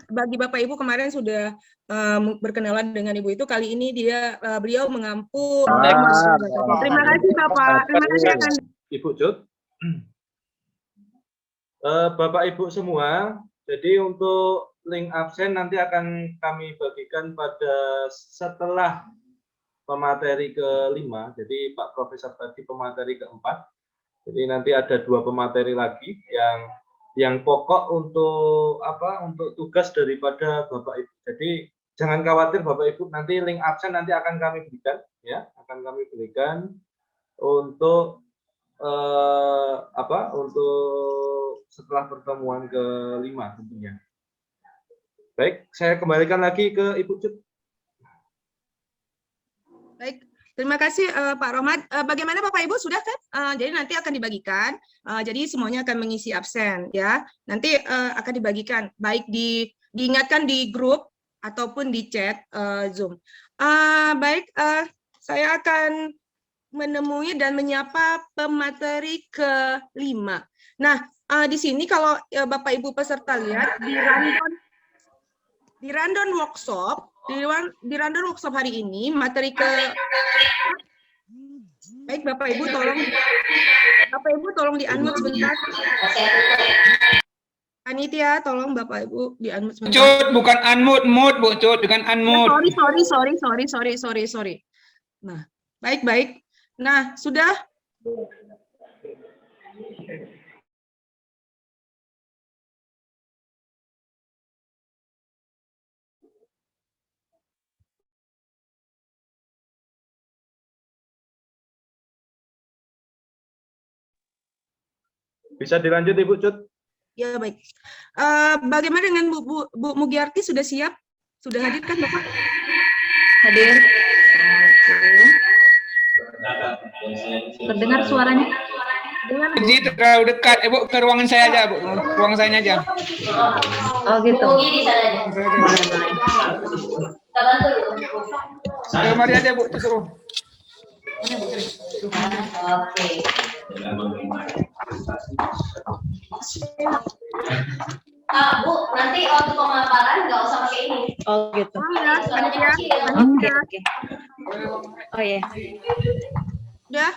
bagi Bapak Ibu kemarin sudah berkenalan dengan Ibu itu, kali ini beliau mengampu. Terima kasih Bapak. Terima kasih akan Ibu Cut. Bapak Ibu semua, jadi untuk link absen nanti akan kami bagikan pada setelah pemateri ke-5. Jadi Pak Profesor tadi pemateri ke-4. Jadi nanti ada 2 pemateri lagi yang pokok untuk untuk tugas daripada Bapak Ibu. Jadi jangan khawatir Bapak Ibu, nanti link absen nanti akan kami berikan ya, akan kami berikan untuk untuk setelah pertemuan ke-5 tentunya. Baik, saya kembalikan lagi ke Ibu Cut. Baik, terima kasih Pak Rohmat. Bagaimana Bapak Ibu sudah kan? Jadi nanti akan dibagikan. Jadi semuanya akan mengisi absen ya. Nanti akan dibagikan baik diingatkan di grup ataupun di chat Zoom. Baik, saya akan menemui dan menyapa pemateri ke-5. Nah, di sini kalau Bapak Ibu peserta lihat di rundown workshop, di rundown workshop hari ini materi baik Bapak Ibu tolong di-unmute sebentar. Panitia tolong Bapak Ibu di-unmute sebentar. Cut, bukan unmute, mute Bu Cut, bukan unmute. Sorry. Nah, baik. Nah, sudah. Bisa dilanjut Ibu Cut? Ya, baik. Bagaimana dengan Bu Mugiarti, sudah siap? Sudah hadir kan Bapak? Hadir. Terdengar suaranya? Jadi terlalu dekat, Ibu ke ruangan saya aja, Bu. Ruangan saya aja. Oh gitu. Mari aja Bu, suruh. Oke. Bu, nanti waktu pemaparan nggak usah pakai ini. Oh gitu. Oke. Oh ya. Udah.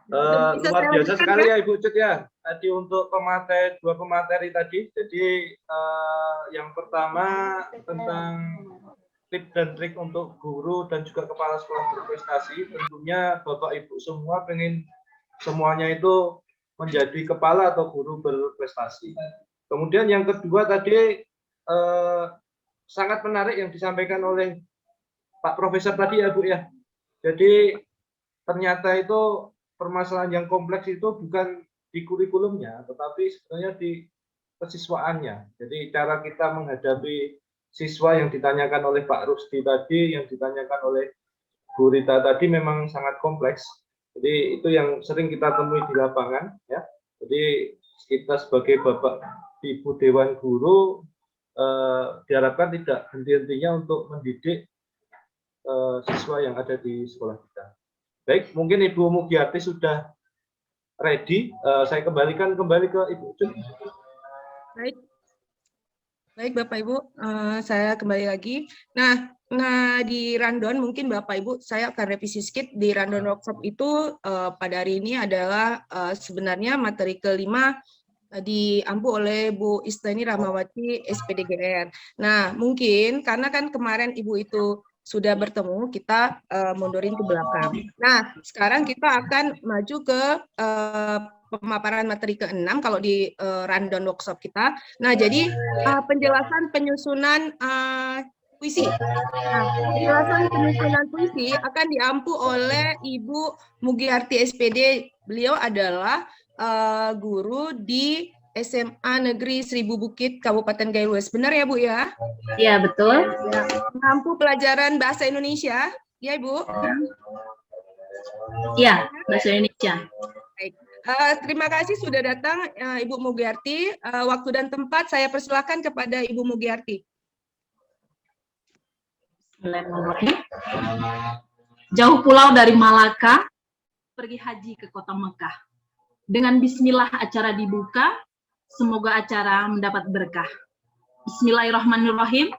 Luar biasa sekali ya Ibu Cut ya. Tadi untuk 2 pemateri tadi. Jadi yang pertama tentang tips dan trik untuk guru dan juga kepala sekolah berprestasi. Tentunya Bapak Ibu semua pengen semuanya itu menjadi kepala atau guru berprestasi. Kemudian yang kedua tadi sangat menarik yang disampaikan oleh Pak Profesor tadi ya Bu ya. Jadi ternyata itu permasalahan yang kompleks itu bukan di kurikulumnya, tetapi sebenarnya di kesiswaannya. Jadi cara kita menghadapi siswa yang ditanyakan oleh Pak Rusdi tadi, yang ditanyakan oleh Bu Rita tadi memang sangat kompleks. Jadi itu yang sering kita temui di lapangan, ya. Jadi kita sebagai Bapak Ibu Dewan Guru diharapkan tidak henti-hentinya untuk mendidik siswa yang ada di sekolah kita. Baik, mungkin Ibu Mugiarti sudah ready. Saya kembalikan kembali ke Ibu Cut. Baik Bapak Ibu, saya kembali lagi. Nah di rundown mungkin Bapak Ibu, saya akan revisi sedikit. Di rundown workshop itu pada hari ini adalah sebenarnya materi ke-5 diampu oleh Bu Isteni Rahmawati SPDGR. Nah mungkin karena kan kemarin Ibu itu sudah bertemu, kita mundurin ke belakang. Nah, sekarang kita akan maju ke pemaparan materi ke-6 kalau di rundown workshop kita. Nah, jadi penjelasan penyusunan puisi. Nah, penjelasan penyusunan puisi akan diampu oleh Ibu Mugiarti SPD. Beliau adalah guru di SMA Negeri Seribu Bukit, Kabupaten Galues. Benar ya, Bu ya? Iya, betul. Ya, mengampu pelajaran bahasa Indonesia. Ya, Ibu? Iya, bahasa Indonesia. Baik. Terima kasih sudah datang, Ibu Mugiarti. Waktu dan tempat saya persilakan kepada Ibu Mugiarti. Jauh pulau dari Malaka, pergi haji ke kota Mekah. Dengan bismillah acara dibuka, semoga acara mendapat berkah. Bismillahirrahmanirrahim.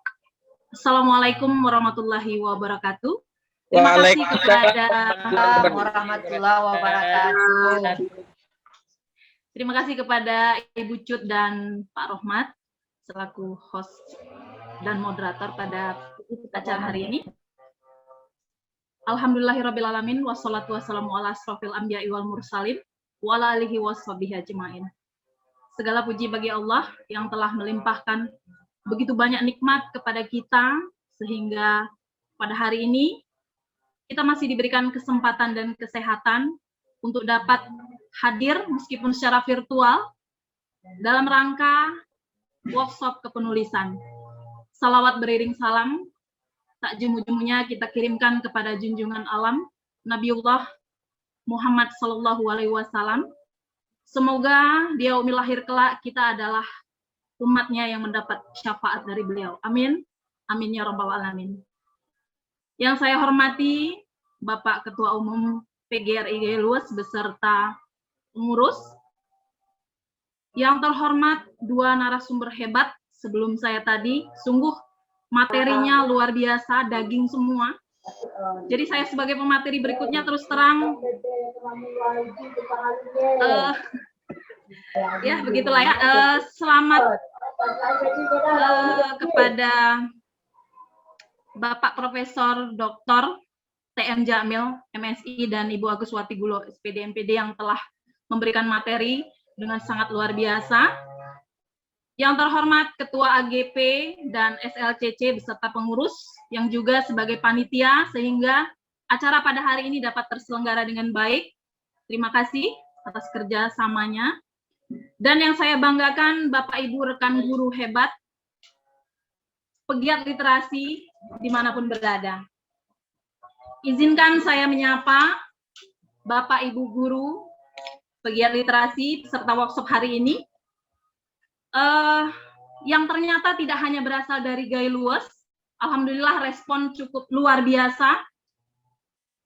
Assalamualaikum warahmatullahi wabarakatuh. Terima kasih kepada warahmatullahi wabarakatuh. Terima kasih kepada Ibu Cut dan Pak Rohmat selaku host dan moderator pada acara hari ini. Alhamdulillahirrabbilalamin, wassalatu wassalamu ala asrofil anbiya'i wal mursalin, wa ala alihi washabihi ajma'in. Segala puji bagi Allah yang telah melimpahkan begitu banyak nikmat kepada kita, sehingga pada hari ini kita masih diberikan kesempatan dan kesehatan untuk dapat hadir meskipun secara virtual dalam rangka workshop kepenulisan. Salawat beriring salam tak jemu-jemunya kita kirimkan kepada junjungan alam Nabiullah Muhammad Sallallahu Alaihi Wasallam. Semoga di yaumil akhir kelak kita adalah umatnya yang mendapat syafaat dari beliau. Amin. Amin ya rabbal alamin. Yang saya hormati Bapak Ketua Umum PGRI Gaylues beserta pengurus. Yang terhormat dua narasumber hebat sebelum saya tadi, sungguh materinya luar biasa, daging semua. Jadi saya sebagai pemateri berikutnya terus terang, ya begitulah ya. Selamat kepada Bapak Profesor Dr. TM Jamil, MSI, dan Ibu Agus Watigulo, SPD MPD yang telah memberikan materi dengan sangat luar biasa. Yang terhormat Ketua AGP dan SLCC beserta pengurus yang juga sebagai panitia sehingga acara pada hari ini dapat terselenggara dengan baik. Terima kasih atas kerjasamanya. Dan yang saya banggakan Bapak Ibu rekan guru hebat, pegiat literasi dimanapun berada. Izinkan saya menyapa Bapak Ibu guru, pegiat literasi peserta workshop hari ini. Yang ternyata tidak hanya berasal dari Gaylues, alhamdulillah respon cukup luar biasa,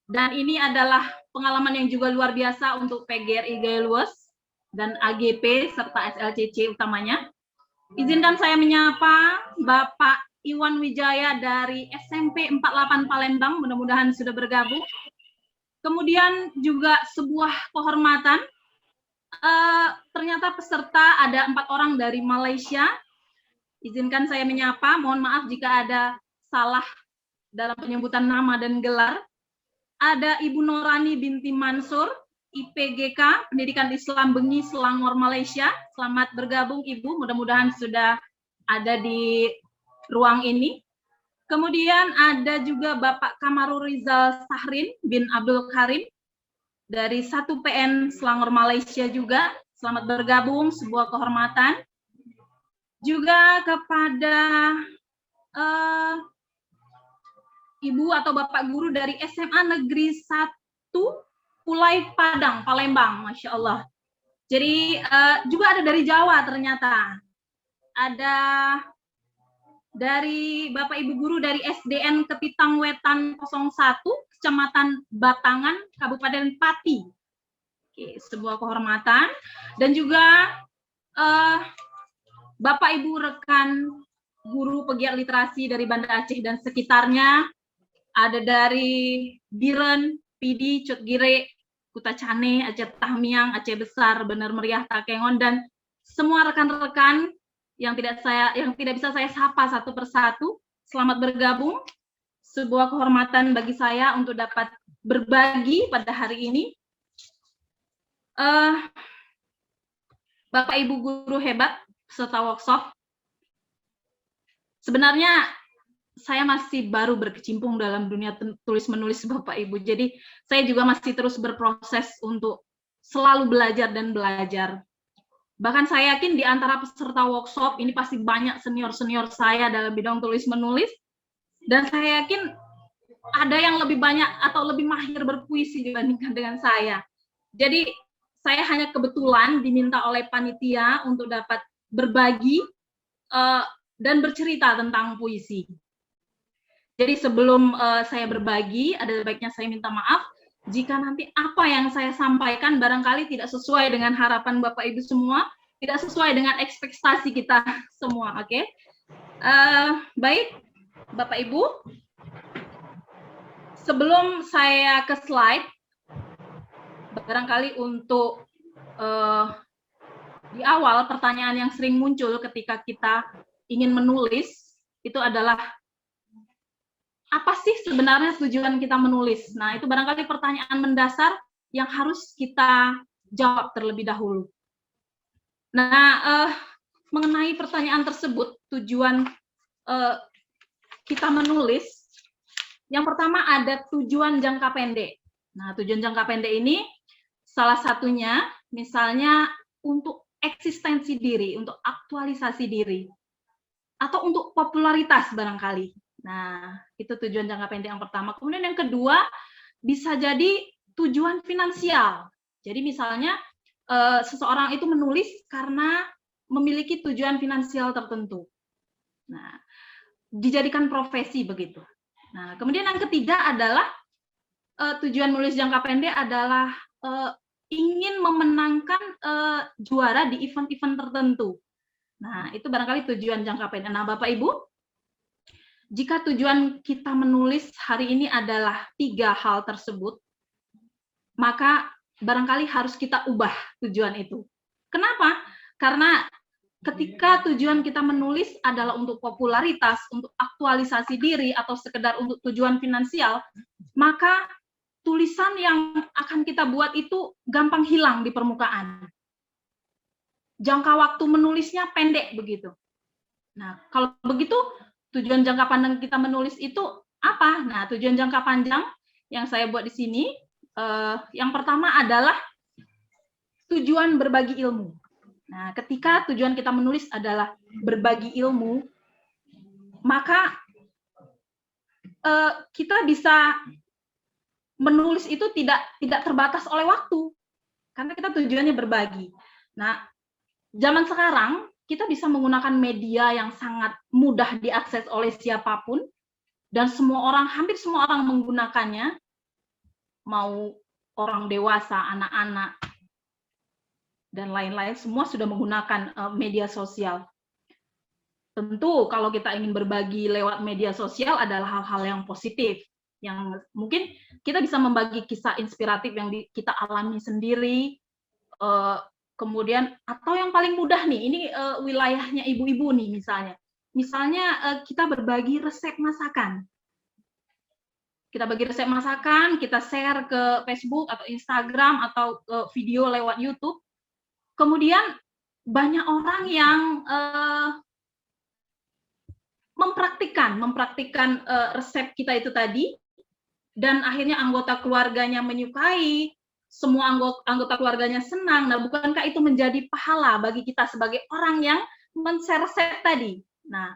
dan ini adalah pengalaman yang juga luar biasa untuk PGRI Gaylues dan AGP serta SLCC utamanya. Izinkan saya menyapa Bapak Iwan Wijaya dari SMP 48 Palembang, mudah-mudahan sudah bergabung. Kemudian juga sebuah kehormatan, ternyata peserta ada 4 orang dari Malaysia. Izinkan saya menyapa, mohon maaf jika ada salah dalam penyebutan nama dan gelar. Ada Ibu Norani binti Mansur, IPGK, Pendidikan Islam Bengi, Selangor, Malaysia. Selamat bergabung Ibu, mudah-mudahan sudah ada di ruang ini. Kemudian ada juga Bapak Kamarul Rizal Sahrin bin Abdul Karim, dari 1PN Selangor, Malaysia juga. Selamat bergabung, sebuah kehormatan. Juga kepada Ibu atau Bapak guru dari SMA Negeri 1 Pulai Padang, Palembang, Masya Allah. Jadi juga ada dari Jawa ternyata. Ada dari Bapak Ibu guru dari SDN Kepitang Wetan 01, Kecamatan Batangan, Kabupaten Pati. Oke, sebuah kehormatan. Dan juga Bapak Ibu rekan guru pegiat literasi dari Banda Aceh dan sekitarnya. Ada dari Biren, Pidi, Cutgire, Kutacane, Aceh Tahmiang, Aceh Besar, Bener Meriah, Takengon, dan semua rekan-rekan yang tidak bisa saya sapa satu persatu. Selamat bergabung. Sebuah kehormatan bagi saya untuk dapat berbagi pada hari ini. Bapak Ibu guru hebat peserta workshop, sebenarnya saya masih baru berkecimpung dalam dunia tulis-menulis Bapak Ibu. Jadi saya juga masih terus berproses untuk selalu belajar dan belajar. Bahkan saya yakin di antara peserta workshop ini pasti banyak senior-senior saya dalam bidang tulis-menulis. Dan saya yakin ada yang lebih banyak atau lebih mahir berpuisi dibandingkan dengan saya. Jadi saya hanya kebetulan diminta oleh panitia untuk dapat berbagi dan bercerita tentang puisi. Jadi sebelum saya berbagi, ada baiknya saya minta maaf jika nanti apa yang saya sampaikan barangkali tidak sesuai dengan harapan Bapak Ibu semua, tidak sesuai dengan ekspektasi kita semua, oke? Baik, Bapak Ibu, sebelum saya ke slide, barangkali untuk di awal pertanyaan yang sering muncul ketika kita ingin menulis itu adalah apa sih sebenarnya tujuan kita menulis? Nah, itu barangkali pertanyaan mendasar yang harus kita jawab terlebih dahulu. Nah, mengenai pertanyaan tersebut, tujuan kita menulis, yang pertama ada tujuan jangka pendek. Nah, tujuan jangka pendek ini salah satunya misalnya untuk eksistensi diri, untuk aktualisasi diri, atau untuk popularitas barangkali. Nah, itu tujuan jangka pendek yang pertama. Kemudian yang kedua, bisa jadi tujuan finansial. Jadi misalnya seseorang itu menulis karena memiliki tujuan finansial tertentu. Nah, dijadikan profesi begitu. Nah, kemudian yang ketiga adalah tujuan menulis jangka pendek adalah ingin memenangkan juara di event-event tertentu. Nah, itu barangkali tujuan jangka pendek. Nah, Bapak Ibu, jika tujuan kita menulis hari ini adalah 3 hal tersebut, maka barangkali harus kita ubah tujuan itu. Kenapa? Karena ketika tujuan kita menulis adalah untuk popularitas, untuk aktualisasi diri, atau sekedar untuk tujuan finansial, maka tulisan yang akan kita buat itu gampang hilang di permukaan. Jangka waktu menulisnya pendek begitu. Nah, kalau begitu, tujuan jangka panjang kita menulis itu apa? Nah, tujuan jangka panjang yang saya buat di sini, yang pertama adalah tujuan berbagi ilmu. Nah, ketika tujuan kita menulis adalah berbagi ilmu, maka kita bisa menulis itu tidak terbatas oleh waktu, karena kita tujuannya berbagi. Nah, zaman sekarang kita bisa menggunakan media yang sangat mudah diakses oleh siapapun, dan hampir semua orang menggunakannya, mau orang dewasa, anak-anak, dan lain-lain, semua sudah menggunakan media sosial. Tentu kalau kita ingin berbagi lewat media sosial adalah hal-hal yang positif, yang mungkin kita bisa membagi kisah inspiratif yang kita alami sendiri, kemudian atau yang paling mudah nih, ini wilayahnya ibu-ibu nih misalnya. Misalnya kita berbagi resep masakan. Kita bagi resep masakan, kita share ke Facebook atau Instagram atau video lewat YouTube. Kemudian banyak orang yang mempraktikkan resep kita itu tadi, dan akhirnya anggota keluarganya menyukai, semua anggota keluarganya senang. Nah, bukankah itu menjadi pahala bagi kita sebagai orang yang men-share resep tadi? Nah,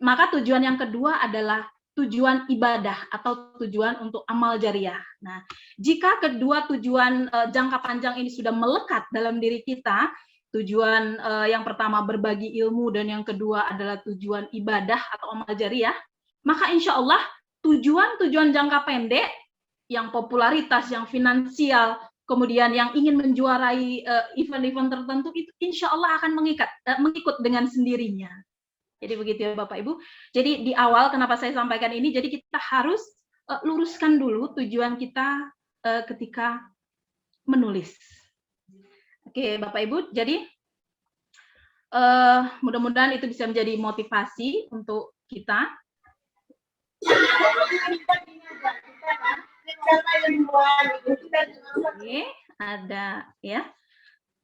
maka tujuan yang kedua adalah tujuan ibadah atau tujuan untuk amal jariah. Nah, jika kedua tujuan jangka panjang ini sudah melekat dalam diri kita, tujuan yang pertama berbagi ilmu dan yang kedua adalah tujuan ibadah atau amal jariah, maka insya Allah tujuan jangka pendek yang popularitas, yang finansial, kemudian yang ingin menjuarai event-event tertentu, itu insya Allah akan mengikut dengan sendirinya. Jadi begitu ya Bapak Ibu. Jadi di awal kenapa saya sampaikan ini, jadi kita harus luruskan dulu tujuan kita ketika menulis. Oke Bapak Ibu, jadi mudah-mudahan itu bisa menjadi motivasi untuk kita. Oke, ada ya.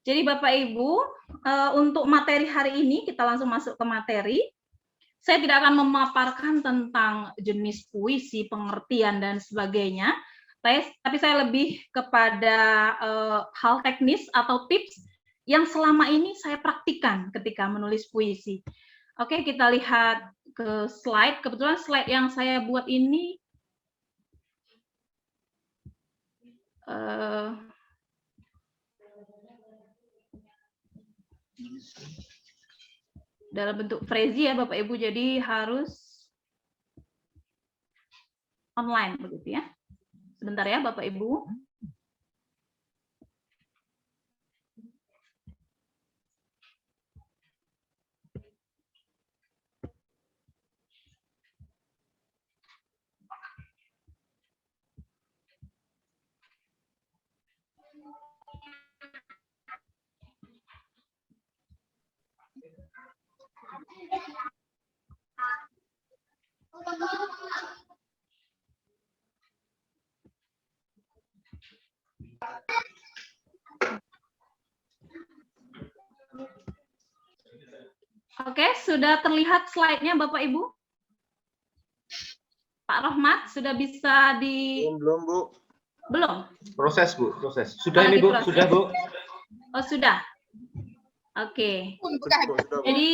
Jadi Bapak Ibu, untuk materi hari ini kita langsung masuk ke materi. Saya tidak akan memaparkan tentang jenis puisi, pengertian dan sebagainya, tapi saya lebih kepada hal teknis atau tips yang selama ini saya praktikkan ketika menulis puisi. Oke, kita lihat ke slide. Kebetulan slide yang saya buat ini dalam bentuk Prezi ya Bapak Ibu, jadi harus online begitu ya. Sebentar ya Bapak Ibu. Oke, sudah terlihat slide-nya Bapak Ibu? Pak Rohmat, sudah bisa di... Belum, Bu. Belum? Proses, Bu, proses. Sudah Oh, ini, Bu, diproses. sudah, Bu. Oh, sudah. Oke. Sudah, Bu. Jadi,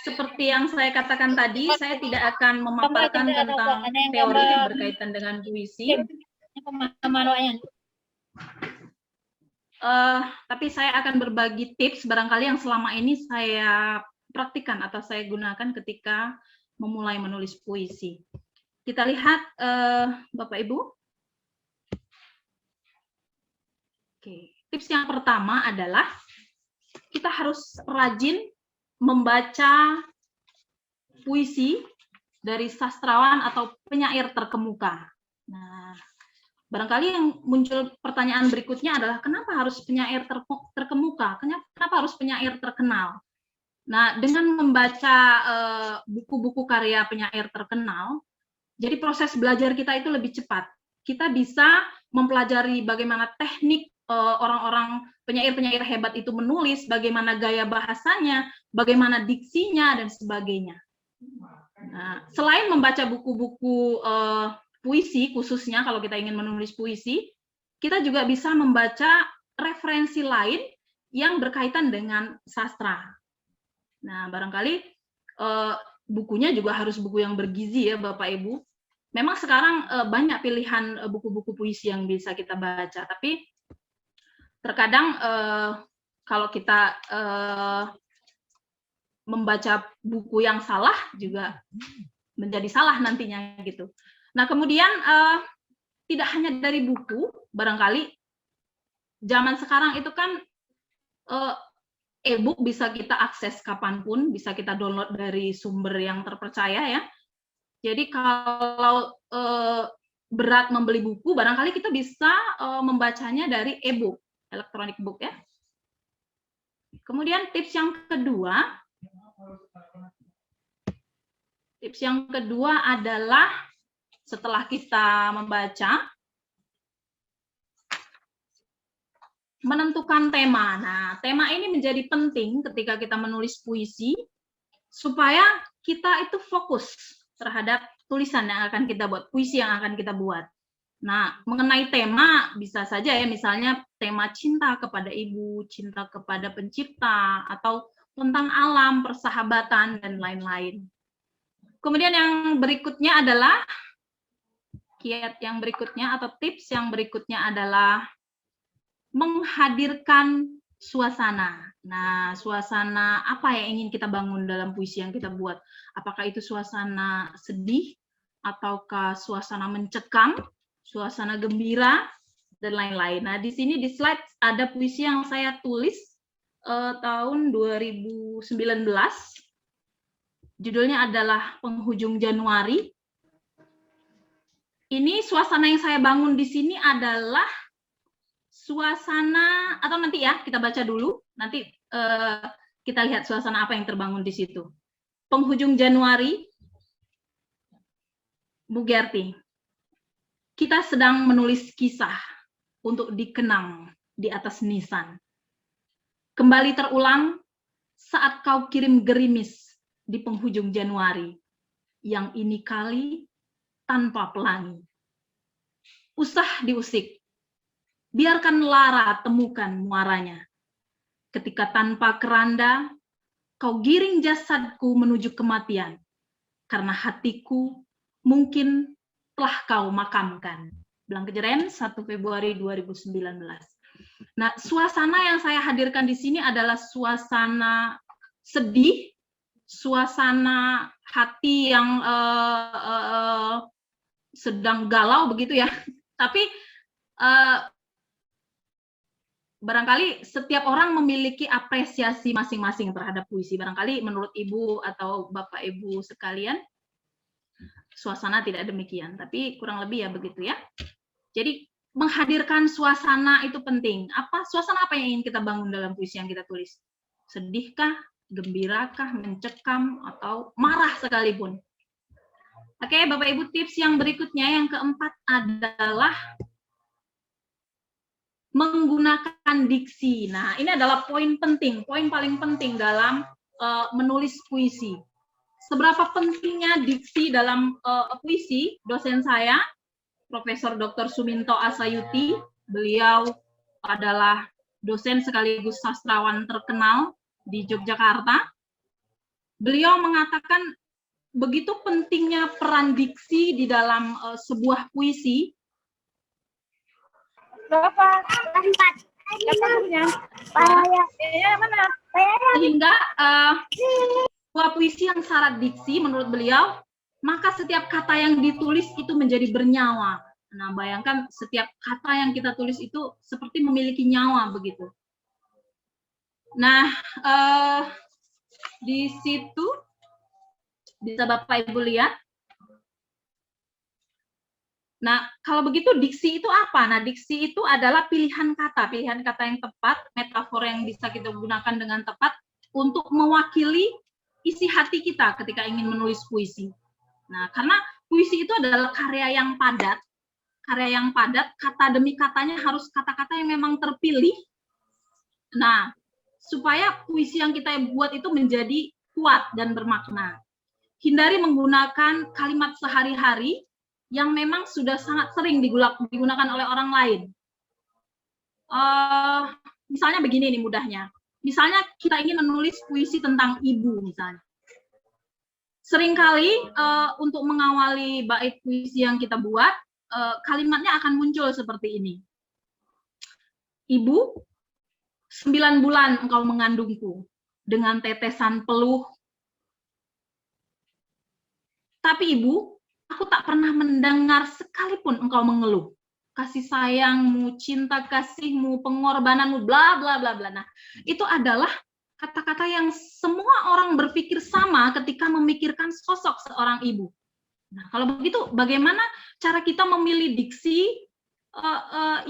seperti yang saya katakan tadi, saya tidak akan memaparkan tentang teori berkaitan dengan puisi. Tapi saya akan berbagi tips barangkali yang selama ini saya praktikkan atau saya gunakan ketika memulai menulis puisi. Kita lihat Bapak Ibu. Oke, tips yang pertama adalah kita harus rajin membaca puisi dari sastrawan atau penyair terkemuka. Nah, barangkali yang muncul pertanyaan berikutnya adalah kenapa harus penyair terkemuka? Kenapa harus penyair terkenal? Nah, dengan membaca buku-buku karya penyair terkenal, jadi proses belajar kita itu lebih cepat. Kita bisa mempelajari bagaimana teknik orang-orang penyair-penyair hebat itu menulis, bagaimana gaya bahasanya, bagaimana diksinya, dan sebagainya. Nah, selain membaca buku-buku puisi, khususnya kalau kita ingin menulis puisi, kita juga bisa membaca referensi lain yang berkaitan dengan sastra. Nah, barangkali bukunya juga harus buku yang bergizi ya Bapak Ibu. Memang sekarang banyak pilihan buku-buku puisi yang bisa kita baca, tapi terkadang kalau kita membaca buku yang salah juga menjadi salah nantinya gitu. Nah, kemudian tidak hanya dari buku, barangkali zaman sekarang itu kan e-book bisa kita akses kapanpun, bisa kita download dari sumber yang terpercaya ya. Jadi kalau berat membeli buku, barangkali kita bisa membacanya dari e-book, electronic book ya. Kemudian tips yang kedua adalah setelah kita membaca, menentukan tema. Nah, tema ini menjadi penting ketika kita menulis puisi, supaya kita itu fokus terhadap tulisan yang akan kita buat, puisi yang akan kita buat. Nah, mengenai tema, bisa saja ya, misalnya tema cinta kepada ibu, cinta kepada pencipta, atau tentang alam, persahabatan, dan lain-lain. Kemudian yang berikutnya adalah, kiat yang berikutnya atau tips yang berikutnya adalah menghadirkan suasana. Nah, suasana apa yang ingin kita bangun dalam puisi yang kita buat? Apakah itu suasana sedih, ataukah suasana mencekam, suasana gembira, dan lain-lain. Nah, di sini di slide ada puisi yang saya tulis tahun 2019. Judulnya adalah Penghujung Januari. Ini suasana yang saya bangun di sini adalah suasana, atau nanti ya kita baca dulu, nanti kita lihat suasana apa yang terbangun di situ. Penghujung Januari, Bu Gerti. Kita sedang menulis kisah untuk dikenang di atas nisan. Kembali terulang saat kau kirim gerimis di penghujung Januari, yang ini kali tanpa pelangi. Usah diusik, biarkan lara temukan muaranya. Ketika tanpa keranda, kau giring jasadku menuju kematian, karena hatiku mungkin telah kau makamkan. Blank-Kejeren, 1 Februari 2019. Nah, suasana yang saya hadirkan di sini adalah suasana sedih, suasana hati yang sedang galau begitu ya. Tapi barangkali setiap orang memiliki apresiasi masing-masing terhadap puisi. Barangkali menurut Ibu atau Bapak Ibu sekalian, suasana tidak demikian, tapi kurang lebih ya begitu ya. Jadi menghadirkan suasana itu penting. Suasana apa yang ingin kita bangun dalam puisi yang kita tulis? Sedihkah, gembirakah, mencekam, atau marah sekalipun? Oke, Bapak Ibu, tips yang berikutnya yang keempat adalah menggunakan diksi. Nah, ini adalah poin penting, poin paling penting dalam menulis puisi. Seberapa pentingnya diksi dalam puisi, dosen saya, Profesor Dr. Suminto Asayuti, beliau adalah dosen sekaligus sastrawan terkenal di Yogyakarta. Beliau mengatakan begitu pentingnya peran diksi di dalam sebuah puisi. Berapa? 4. Sehingga sebuah puisi yang syarat diksi menurut beliau, maka setiap kata yang ditulis itu menjadi bernyawa. Nah, bayangkan setiap kata yang kita tulis itu seperti memiliki nyawa begitu. Nah, di situ bisa Bapak Ibu lihat. Nah, kalau begitu diksi itu apa? Nah, diksi itu adalah pilihan kata yang tepat, metafor yang bisa kita gunakan dengan tepat untuk mewakili isi hati kita ketika ingin menulis puisi. Nah, karena puisi itu adalah karya yang padat, kata demi katanya harus kata-kata yang memang terpilih. Nah, supaya puisi yang kita buat itu menjadi kuat dan bermakna. Hindari menggunakan kalimat sehari-hari yang memang sudah sangat sering digunakan oleh orang lain. Misalnya begini nih mudahnya. Misalnya kita ingin menulis puisi tentang ibu misalnya. Seringkali untuk mengawali bait puisi yang kita buat, kalimatnya akan muncul seperti ini. Ibu, 9 bulan engkau mengandungku dengan tetesan peluh. Tapi ibu, aku tak pernah mendengar sekalipun engkau mengeluh. Kasih sayangmu, cinta kasihmu, pengorbananmu, bla bla bla bla. Nah, itu adalah kata-kata yang semua orang berpikir sama ketika memikirkan sosok seorang ibu. Nah, kalau begitu, bagaimana cara kita memilih diksi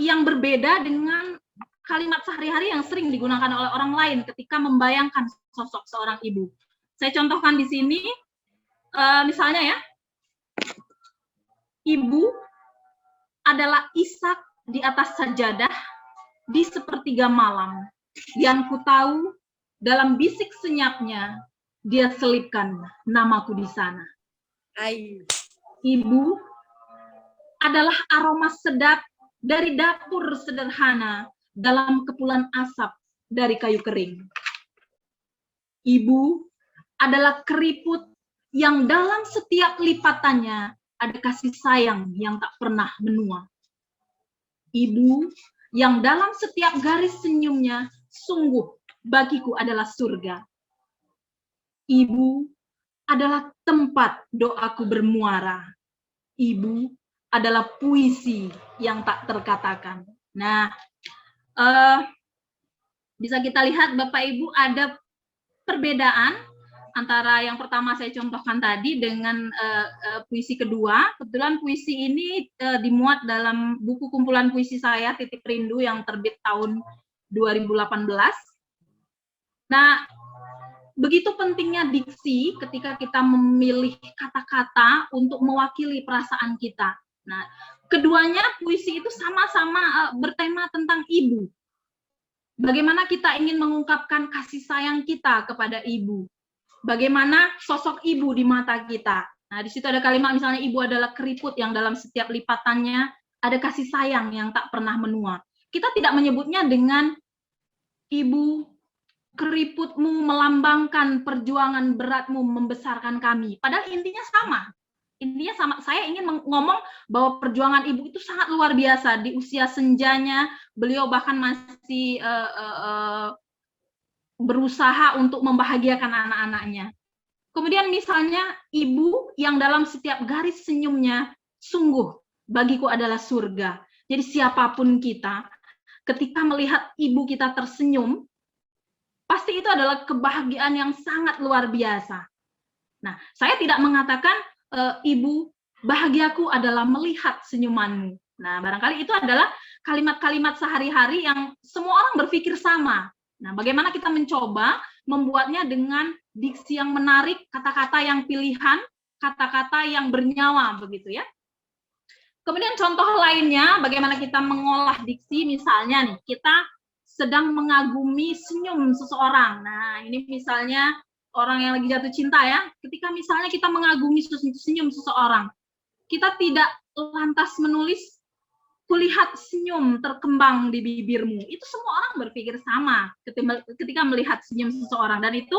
yang berbeda dengan kalimat sehari-hari yang sering digunakan oleh orang lain ketika membayangkan sosok seorang ibu? Saya contohkan di sini, misalnya ya, ibu adalah Ishak di atas sajadah di sepertiga malam. Yang ku tahu dalam bisik senyapnya dia selipkan namaku di sana. Ibu adalah aroma sedap dari dapur sederhana dalam kepulan asap dari kayu kering. Ibu adalah keriput yang dalam setiap lipatannya ada kasih sayang yang tak pernah menua. Ibu yang dalam setiap garis senyumnya sungguh bagiku adalah surga. Ibu adalah tempat doaku bermuara. Ibu adalah puisi yang tak terkatakan. Nah, bisa kita lihat Bapak Ibu ada perbedaan antara yang pertama saya contohkan tadi dengan puisi kedua. Kebetulan puisi ini dimuat dalam buku kumpulan puisi saya, Titik Rindu, yang terbit tahun 2018. Nah, begitu pentingnya diksi ketika kita memilih kata-kata untuk mewakili perasaan kita. Nah, keduanya puisi itu sama-sama bertema tentang ibu. Bagaimana kita ingin mengungkapkan kasih sayang kita kepada ibu. Bagaimana sosok ibu di mata kita. Nah, di situ ada kalimat misalnya ibu adalah keriput yang dalam setiap lipatannya ada kasih sayang yang tak pernah menua. Kita tidak menyebutnya dengan ibu keriputmu melambangkan perjuangan beratmu membesarkan kami. Padahal intinya sama. Intinya sama. Saya ingin ngomong bahwa perjuangan ibu itu sangat luar biasa. Di usia senjanya, beliau bahkan masih berusaha untuk membahagiakan anak-anaknya. Kemudian misalnya ibu yang dalam setiap garis senyumnya sungguh bagiku adalah surga. Jadi siapapun kita, ketika melihat ibu kita tersenyum, pasti itu adalah kebahagiaan yang sangat luar biasa. Nah, saya tidak mengatakan ibu, bahagiaku adalah melihat senyumanmu. Nah, barangkali itu adalah kalimat-kalimat sehari-hari yang semua orang berpikir sama. Nah, bagaimana kita mencoba membuatnya dengan diksi yang menarik, kata-kata yang pilihan, kata-kata yang bernyawa, begitu ya. Kemudian contoh lainnya, bagaimana kita mengolah diksi, misalnya nih, kita sedang mengagumi senyum seseorang. Nah, ini misalnya orang yang lagi jatuh cinta ya, ketika misalnya kita mengagumi senyum seseorang, kita tidak lantas menulis, kulihat senyum terkembang di bibirmu. Itu semua orang berpikir sama ketika melihat senyum seseorang, dan itu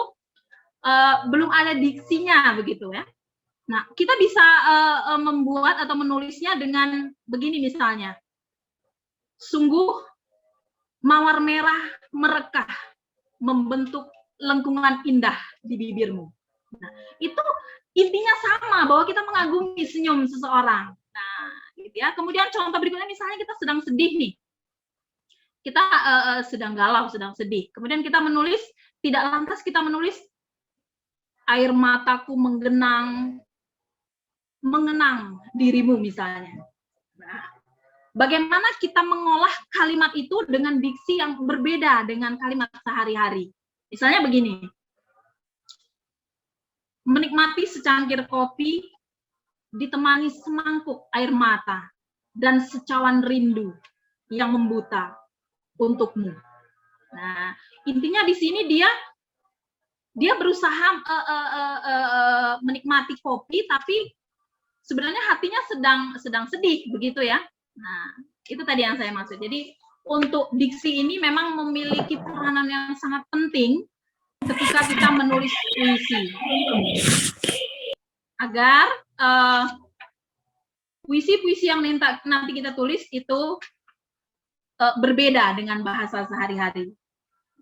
belum ada diksinya, begitu ya. Nah, kita bisa membuat atau menulisnya dengan begini misalnya, sungguh mawar merah merekah membentuk lengkungan indah di bibirmu. Nah, itu intinya sama, bahwa kita mengagumi senyum seseorang. Nah, gitu ya. Kemudian contoh berikutnya, misalnya kita sedang sedih nih, kita sedang galau, sedang sedih. Kemudian kita menulis, tidak lantas kita menulis air mataku mengenang dirimu misalnya. Nah, bagaimana kita mengolah kalimat itu dengan diksi yang berbeda dengan kalimat sehari-hari. Misalnya begini, menikmati secangkir kopi ditemani semangkuk air mata dan secawan rindu yang membuta untukmu. Nah, intinya di sini dia berusaha menikmati kopi, tapi sebenarnya hatinya sedang sedih, begitu ya. Nah, itu tadi yang saya maksud. Jadi untuk diksi ini memang memiliki peranan yang sangat penting ketika kita menulis puisi, agar puisi-puisi yang nanti kita tulis itu berbeda dengan bahasa sehari-hari.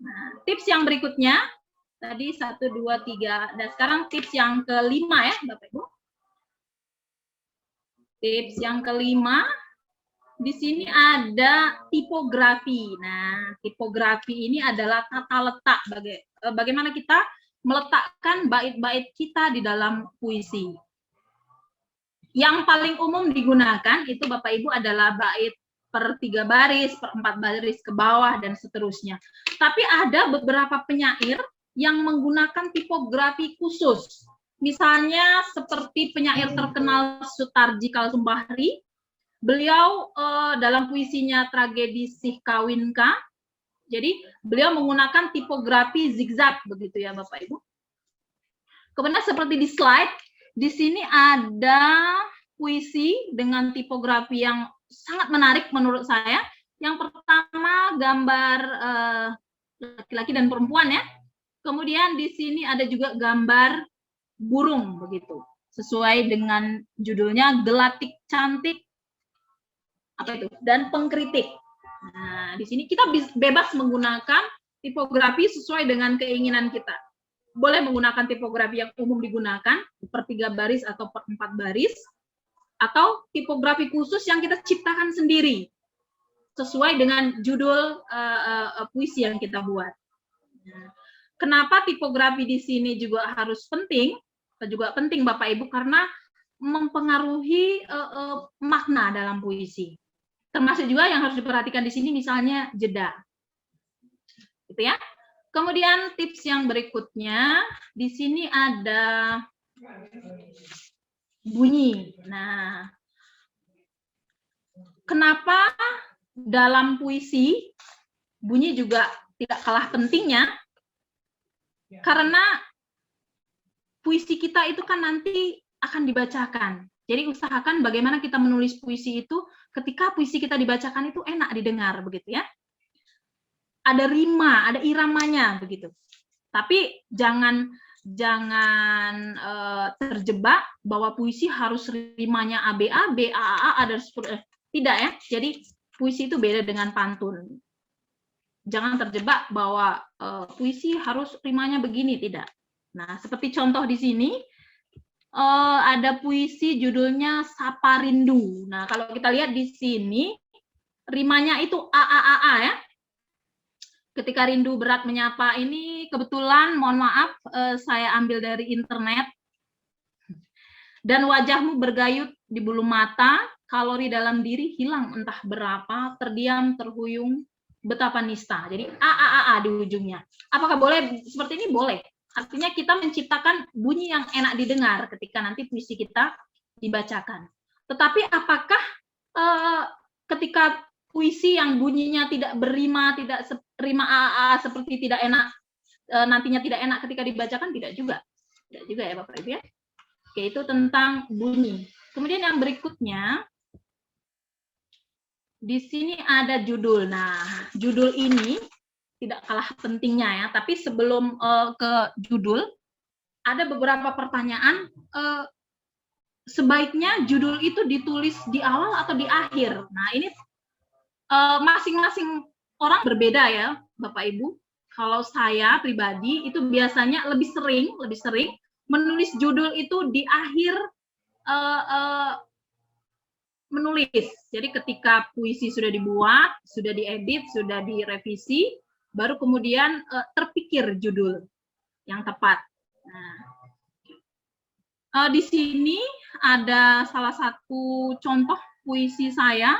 Nah, tips yang berikutnya tadi 1, 2, 3. Dan sekarang tips yang kelima ya, Bapak Ibu. Tips yang kelima, di sini ada tipografi. Nah, tipografi ini adalah tata letak, bagaimana kita meletakkan bait-bait kita di dalam puisi. Yang paling umum digunakan itu Bapak Ibu adalah bait per 3 baris, per 4 baris ke bawah, dan seterusnya. Tapi ada beberapa penyair yang menggunakan tipografi khusus. Misalnya seperti penyair terkenal Sutarji Kalsumbahri, beliau dalam puisinya Tragedi Sih Kawinka, jadi beliau menggunakan tipografi zigzag, begitu ya Bapak Ibu. Kemudian seperti di slide, di sini ada puisi dengan tipografi yang sangat menarik menurut saya. Yang pertama gambar laki-laki dan perempuan ya. Kemudian di sini ada juga gambar burung, begitu, sesuai dengan judulnya Gelatik Cantik dan Pengkritik. Nah, di sini kita bebas menggunakan tipografi sesuai dengan keinginan kita. Boleh menggunakan tipografi yang umum digunakan, per 3 baris atau per 4 baris, atau tipografi khusus yang kita ciptakan sendiri sesuai dengan judul puisi yang kita buat. Nah, kenapa tipografi di sini juga harus penting? Juga penting Bapak Ibu, karena mempengaruhi makna dalam puisi. Termasuk juga yang harus diperhatikan di sini misalnya jeda. Gitu ya. Kemudian tips yang berikutnya, di sini ada bunyi. Nah, kenapa dalam puisi bunyi juga tidak kalah pentingnya? Karena puisi kita itu kan nanti akan dibacakan. Jadi usahakan bagaimana kita menulis puisi itu, ketika puisi kita dibacakan itu enak didengar, begitu ya. Ada rima, ada iramanya, begitu. Tapi jangan terjebak bahwa puisi harus rimanya ABA, BAA, ada tidak ya. Jadi puisi itu beda dengan pantun. Jangan terjebak bahwa puisi harus rimanya begini, tidak. Nah, seperti contoh di sini, ada puisi judulnya Sapa Rindu. Nah, kalau kita lihat di sini, rimanya itu a ya. Ketika rindu berat menyapa ini kebetulan, mohon maaf, saya ambil dari internet. Dan wajahmu bergayut di bulu mata, kalori dalam diri hilang entah berapa, terdiam, terhuyung, betapa nista. Jadi a di ujungnya. Apakah boleh seperti ini? Boleh. Artinya kita menciptakan bunyi yang enak didengar ketika nanti puisi kita dibacakan. Tetapi apakah ketika puisi yang bunyinya tidak berrima, tidak rima a seperti tidak enak, nantinya tidak enak ketika dibacakan? Tidak juga ya Bapak Ibu ya. Oke, itu tentang bunyi. Kemudian yang berikutnya, di sini ada judul. Nah, judul ini tidak kalah pentingnya ya, tapi sebelum ke judul, ada beberapa pertanyaan. Sebaiknya judul itu ditulis di awal atau di akhir. Nah, ini masing-masing orang berbeda ya, Bapak Ibu. Kalau saya pribadi itu biasanya lebih sering menulis judul itu di akhir menulis. Jadi ketika puisi sudah dibuat, sudah diedit, sudah direvisi, baru kemudian terpikir judul yang tepat. Nah, di sini ada salah satu contoh puisi saya.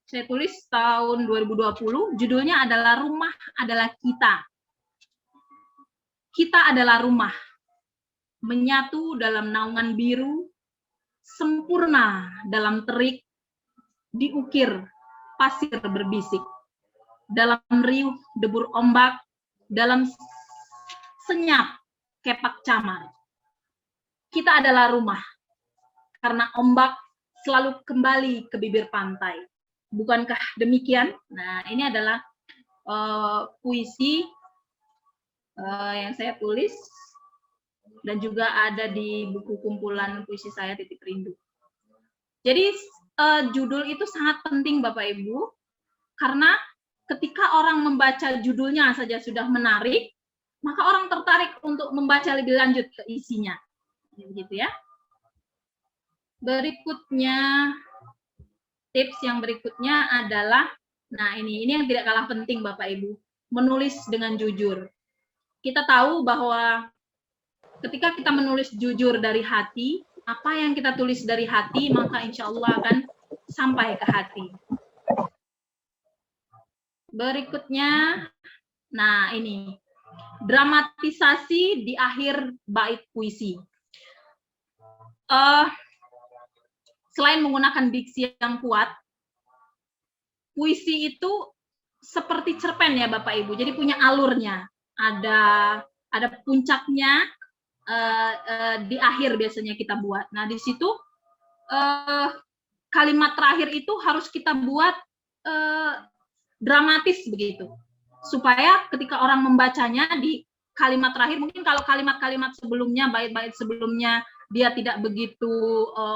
Saya tulis tahun 2020, judulnya adalah Rumah Adalah Kita. Kita adalah rumah, menyatu dalam naungan biru, sempurna dalam terik, diukir pasir berbisik, dalam riuh debur ombak, dalam senyap kepak camar. Kita adalah rumah, karena ombak selalu kembali ke bibir pantai. Bukankah demikian? Nah, ini adalah puisi yang saya tulis dan juga ada di buku kumpulan puisi saya Titik Rindu. Jadi judul itu sangat penting Bapak Ibu, karena ketika orang membaca judulnya saja sudah menarik, maka orang tertarik untuk membaca lebih lanjut ke isinya. Begitu ya. Berikutnya, tips yang berikutnya adalah, nah ini yang tidak kalah penting Bapak Ibu, menulis dengan jujur. Kita tahu bahwa ketika kita menulis jujur dari hati, apa yang kita tulis dari hati, maka insya Allah akan sampai ke hati. Berikutnya, nah ini, dramatisasi di akhir bait puisi. Selain menggunakan diksi yang kuat, puisi itu seperti cerpen ya Bapak Ibu, jadi punya alurnya. Ada puncaknya, di akhir biasanya kita buat. Nah, di situ kalimat terakhir itu harus kita buat dramatis begitu. Supaya ketika orang membacanya di kalimat terakhir, mungkin kalau kalimat-kalimat sebelumnya, bait-bait sebelumnya dia tidak begitu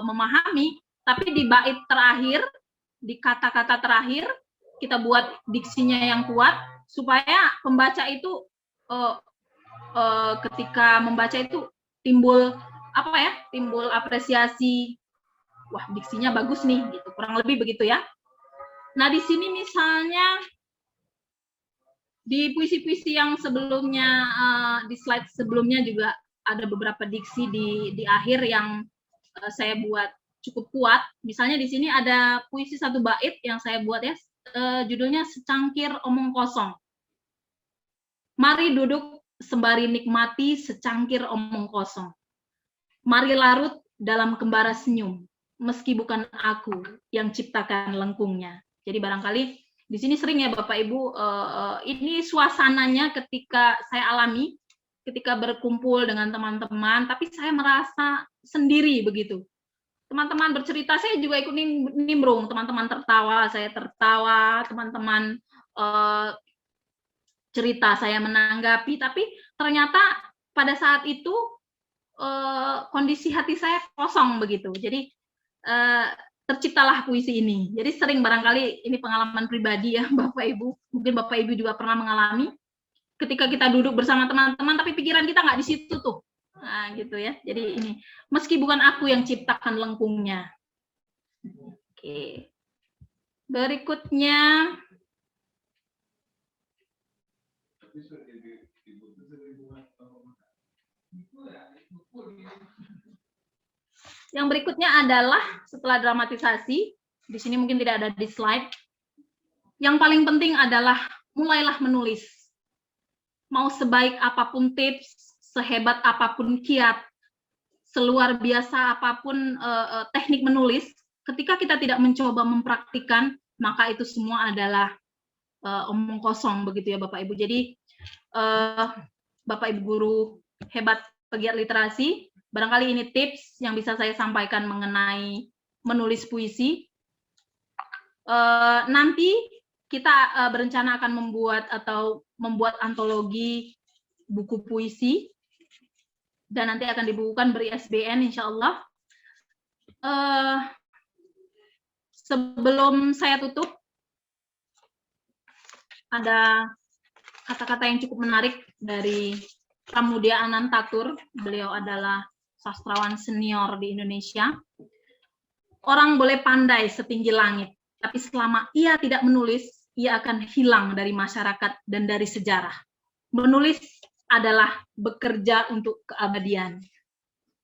memahami, tapi di bait terakhir, di kata-kata terakhir, kita buat diksinya yang kuat, supaya pembaca itu ketika membaca itu timbul timbul apresiasi, wah diksinya bagus nih, gitu, kurang lebih begitu ya. Nah di sini misalnya di puisi-puisi yang sebelumnya, di slide sebelumnya juga ada beberapa diksi di akhir yang saya buat cukup kuat. Misalnya di sini ada puisi satu bait yang saya buat ya, judulnya Secangkir Omong Kosong. Mari duduk sembari nikmati secangkir omong kosong. Mari larut dalam kembara senyum, meski bukan aku yang ciptakan lengkungnya. Jadi barangkali di sini sering ya Bapak Ibu, ini suasananya ketika saya alami, ketika berkumpul dengan teman-teman, tapi saya merasa sendiri begitu. Teman-teman bercerita, saya juga ikut nimbrung, teman-teman tertawa, saya tertawa, teman-teman cerita, saya menanggapi, tapi ternyata pada saat itu kondisi hati saya kosong begitu. Jadi terciptalah puisi ini. Jadi sering barangkali ini pengalaman pribadi ya Bapak Ibu, mungkin Bapak Ibu juga pernah mengalami, ketika kita duduk bersama teman-teman, tapi pikiran kita nggak di situ tuh. Nah gitu ya. Jadi ini, meski bukan aku yang ciptakan lengkungnya. Oke. Berikutnya yang berikutnya adalah setelah dramatisasi, di sini mungkin tidak ada di slide. Yang paling penting adalah mulailah menulis. Mau sebaik apapun tips, sehebat apapun kiat, seluar biasa apapun teknik menulis, ketika kita tidak mencoba mempraktikkan, maka itu semua adalah omong kosong begitu ya Bapak Ibu. Jadi Bapak Ibu guru hebat pegiat literasi, barangkali ini tips yang bisa saya sampaikan mengenai menulis puisi. Nanti kita berencana akan membuat antologi buku puisi dan nanti akan dibukukan ber-ISBN insya Allah. Sebelum saya tutup, ada kata-kata yang cukup menarik dari Pramudia Anantatur. Beliau adalah sastrawan senior di Indonesia. Orang boleh pandai setinggi langit, tapi selama ia tidak menulis, ia akan hilang dari masyarakat dan dari sejarah. Menulis adalah bekerja untuk keabadian.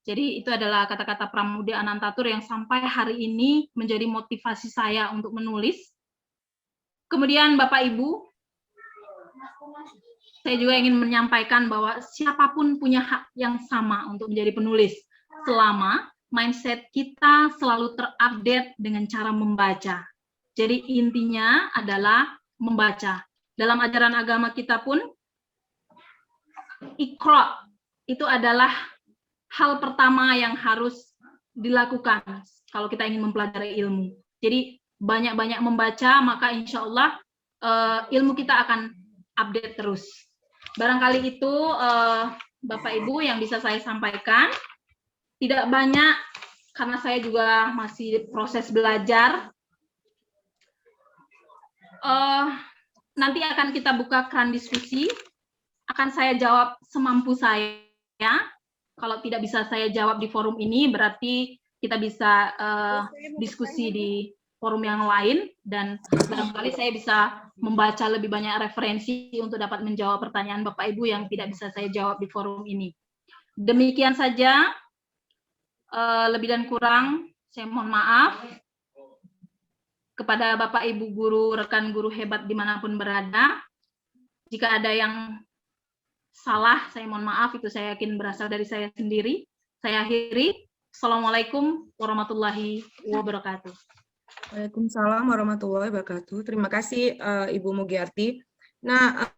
Jadi itu adalah kata-kata Pramudia Anantatur yang sampai hari ini menjadi motivasi saya untuk menulis. Kemudian Bapak Ibu, saya juga ingin menyampaikan bahwa siapapun punya hak yang sama untuk menjadi penulis, selama mindset kita selalu terupdate dengan cara membaca. Jadi intinya adalah membaca. Dalam ajaran agama kita pun, Iqra itu adalah hal pertama yang harus dilakukan kalau kita ingin mempelajari ilmu. Jadi banyak-banyak membaca, maka insya Allah ilmu kita akan update terus. Barangkali itu Bapak Ibu yang bisa saya sampaikan. Tidak banyak, karena saya juga masih proses belajar. Nanti akan kita bukakan diskusi, akan saya jawab semampu saya. Kalau tidak bisa saya jawab di forum ini, berarti kita bisa diskusi di forum yang lain, dan barangkali saya bisa membaca lebih banyak referensi untuk dapat menjawab pertanyaan Bapak Ibu yang tidak bisa saya jawab di forum ini. Demikian saja, lebih dan kurang saya mohon maaf. Kepada Bapak Ibu guru, rekan guru hebat dimanapun berada, jika ada yang salah, saya mohon maaf, itu saya yakin berasal dari saya sendiri. Saya akhiri. Assalamualaikum warahmatullahi wabarakatuh. Waalaikumsalam warahmatullahi wabarakatuh. Terima kasih Ibu Mugiarti. Nah,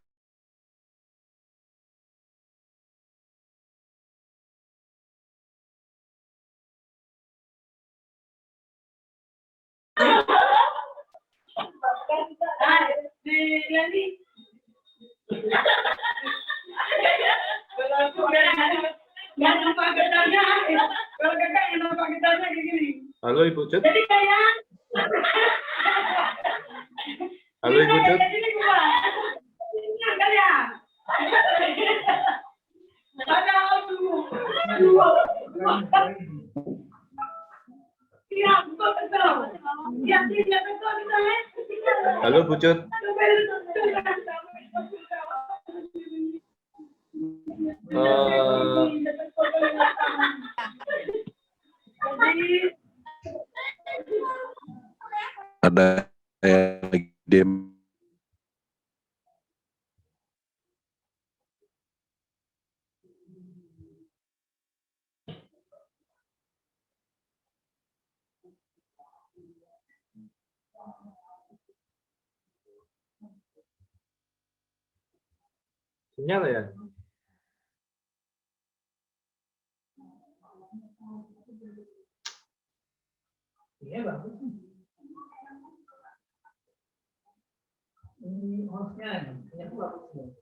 Halo Ibu Cut. Halo Ibu Cut. Halo Bu Cut. Ada yang lagi dem. Sinyal ya? Iya bagus. Ini hostnya, ini bagus.